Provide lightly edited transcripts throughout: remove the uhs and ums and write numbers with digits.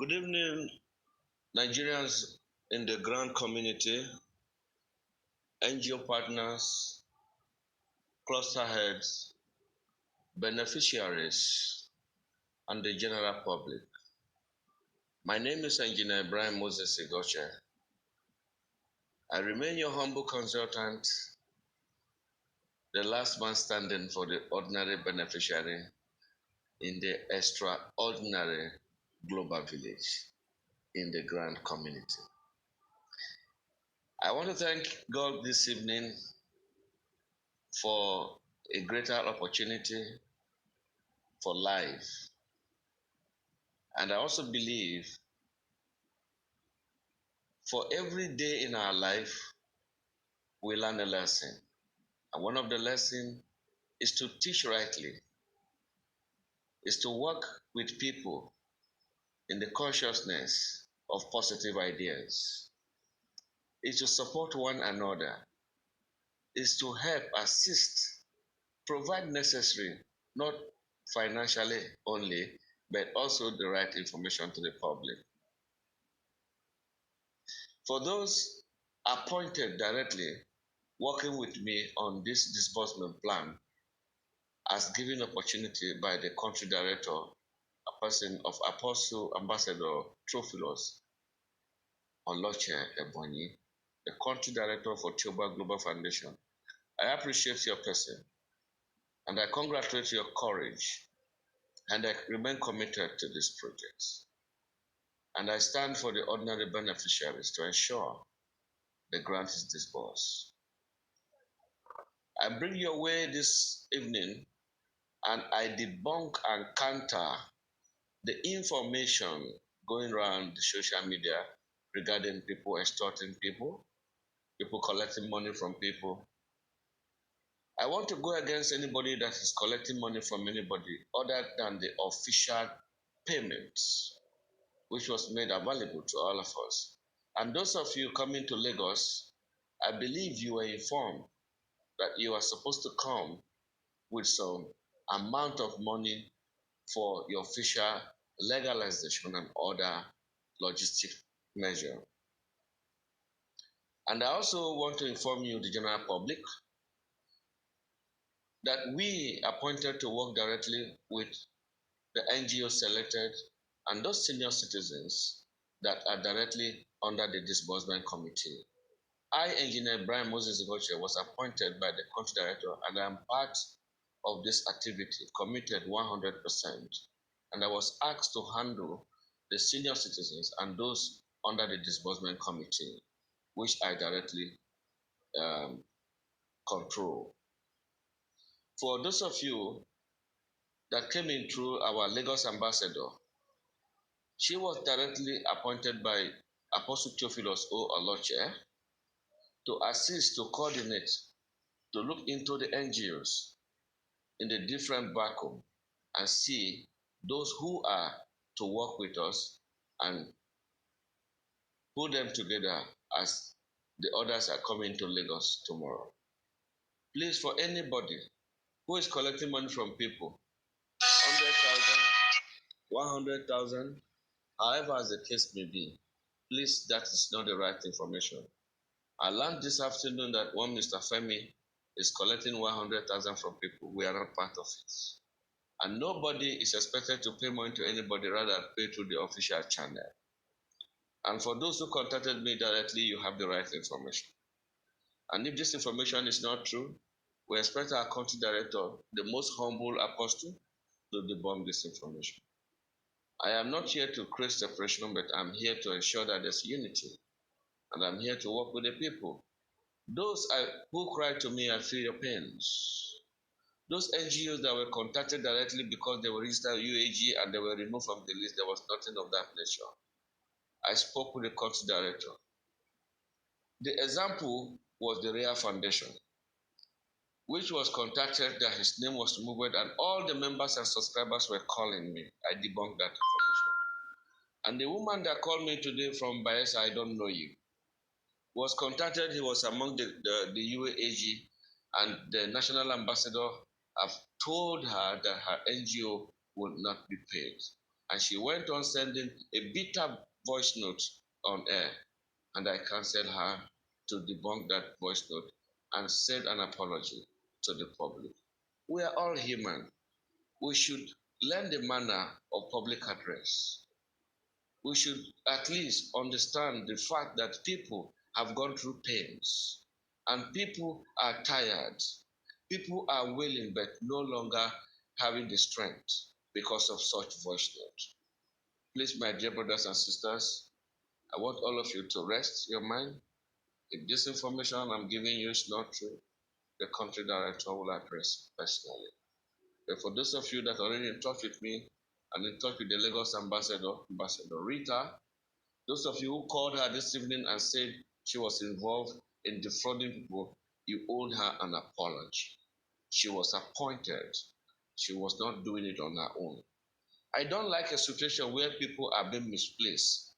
Good evening, Nigerians in the grant community, NGO partners, cluster heads, beneficiaries, and the general public. My name is Engineer Brian Moses IGOCHE. I remain your humble consultant, the last man standing for the ordinary beneficiary in the extraordinary global village in the grant community. I want to thank God this evening for a greater opportunity for life. And I also believe for every day in our life, we learn a lesson. And one of the lessons is to teach rightly, is to work with people in the consciousness of positive ideas, is to support one another, is to help, assist, provide necessary, not financially only, but also the right information to the public. For those appointed directly working with me on this disbursement plan as given opportunity by the country director, a person of Apostle Ambassador Theophilus Oloche Ebonyi, the country director for THEOBART Global Foundation. I appreciate your person and I congratulate your courage and I remain committed to this project. And I stand for the ordinary beneficiaries to ensure the grant is disbursed. I bring your way this evening and I debunk and counter the information going around the social media regarding people extorting people, people collecting money from people. I want to go against anybody that is collecting money from anybody other than the official payments, which was made available to all of us. And those of you coming to Lagos, I believe you were informed that you are supposed to come with some amount of money for your official legalization and other logistic measure. And I also want to inform you, the general public, that we appointed to work directly with the NGO selected and those senior citizens that are directly under the disbursement committee. I, Engineer Brian Moses IGOCHE, was appointed by the country director and I am part of this activity, committed 100%. And I was asked to handle the senior citizens and those under the disbursement committee, which I directly control. For those of you that came in through our Lagos ambassador, she was directly appointed by Apostle Theophilus Oloche to assist, to coordinate, to look into the NGOs in the different back home and see those who are to work with us and put them together as the others are coming to Lagos tomorrow. Please, for anybody who is collecting money from people, 100,000, 100,000, however as the case may be, please, that is not the right information. I learned this afternoon that one Mr. Femi is collecting 100,000 from people. We are not part of it. And nobody is expected to pay money to anybody, rather pay through the official channel. And for those who contacted me directly, you have the right information. And if this information is not true, we expect our country director, the most humble apostle, to debunk this information. I am not here to create separation, but I'm here to ensure that there's unity. And I'm here to work with the people. Those who cry to me, I feel your pains. Those NGOs that were contacted directly because they were registered UAG and they were removed from the list, there was nothing of that nature. I spoke with the country director. The example was the Rare Foundation, which was contacted that his name was removed and all the members and subscribers were calling me. I debunked that information. And the woman that called me today from Bayelsa, I don't know you, was contacted. He was among the UAG and the national ambassador have told her that her NGO would not be paid. And she went on sending a bitter voice note on air. And I counselled her to debunk that voice note and send an apology to the public. We are all human. We should learn the manner of public address. We should at least understand the fact that people have gone through pains and people are tired. People are willing but no longer having the strength because of such voice note. Please, my dear brothers and sisters, I want all of you to rest your mind. If this information I'm giving you is not true, the country director will address personally. But for those of you that are already in touch with me and in touch with the Lagos ambassador, Ambassador Rita, those of you who called her this evening and said she was involved in defrauding people, you owe her an apology. She was appointed. She was not doing it on her own. I don't like a situation where people are being misplaced.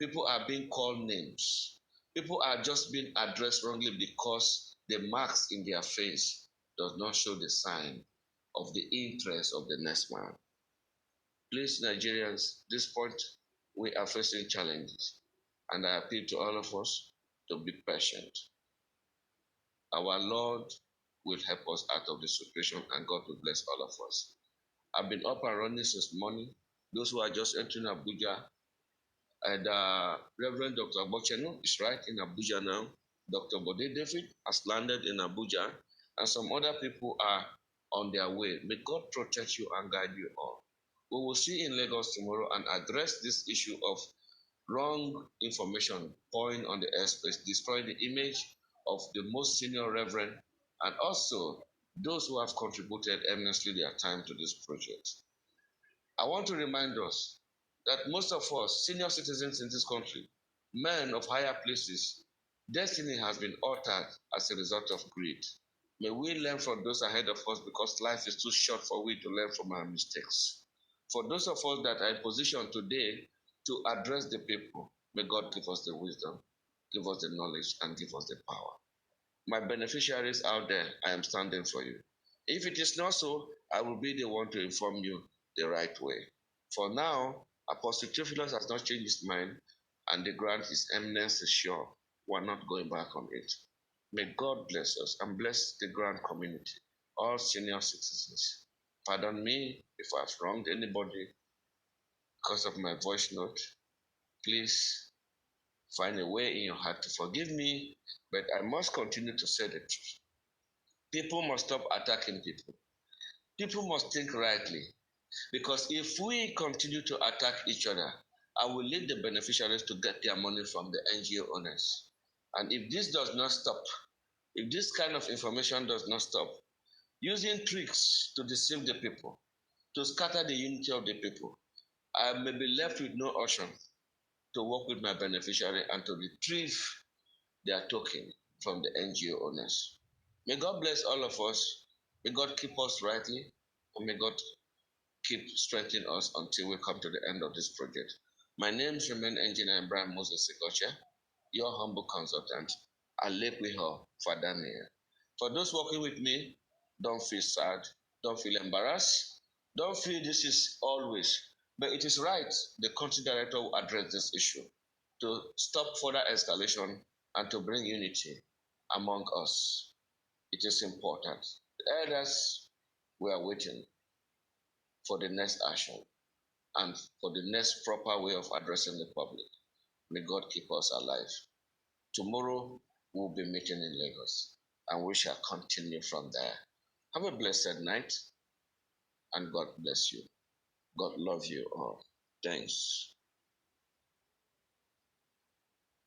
People are being called names. People are just being addressed wrongly because the marks in their face does not show the sign of the interest of the next man. Please, Nigerians, this point we are facing challenges, and I appeal to all of us to be patient. Our Lord will help us out of this situation, and God will bless all of us. I've been up and running since morning. Those who are just entering Abuja, and Reverend Dr. Bochenu is right in Abuja now. Dr. Bode David has landed in Abuja, and some other people are on their way. May God protect you and guide you all. We will see in Lagos tomorrow and address this issue of wrong information pouring on the airspace, destroying the image of the most senior reverend, and also those who have contributed eminently their time to this project. I want to remind us that most of us, senior citizens in this country, men of higher places, destiny has been altered as a result of greed. May we learn from those ahead of us because life is too short for we to learn from our mistakes. For those of us that are in position today to address the people, may God give us the wisdom, give us the knowledge, and give us the power. My beneficiaries out there, I am standing for you. If it is not so, I will be the one to inform you the right way. For now, Apostle Theophilus has not changed his mind, and the grant His Eminence is sure we are not going back on it. May God bless us and bless the grand community, all senior citizens. Pardon me if I've wronged anybody because of my voice note. Please find a way in your heart to forgive me, but I must continue to say the truth. People must stop attacking people. People must think rightly. Because if we continue to attack each other, I will leave the beneficiaries to get their money from the NGO owners. And if this does not stop, if this kind of information does not stop, using tricks to deceive the people, to scatter the unity of the people, I may be left with no option to work with my beneficiary and to retrieve their token from the NGO owners. May God bless all of us. May God keep us rightly, and may God keep strengthening us until we come to the end of this project. My name remains Engineer Ibrahim Moses IGOCHE, your humble consultant. I live with her for Daniel. For those working with me, don't feel sad, don't feel embarrassed, don't feel this is always, but it is right the country director will address this issue to stop further escalation and to bring unity among us. It is important. The elders were waiting for the next action and for the next proper way of addressing the public. May God keep us alive. Tomorrow we'll be meeting in Lagos and we shall continue from there. Have a blessed night and God bless you. God love you all. Thanks.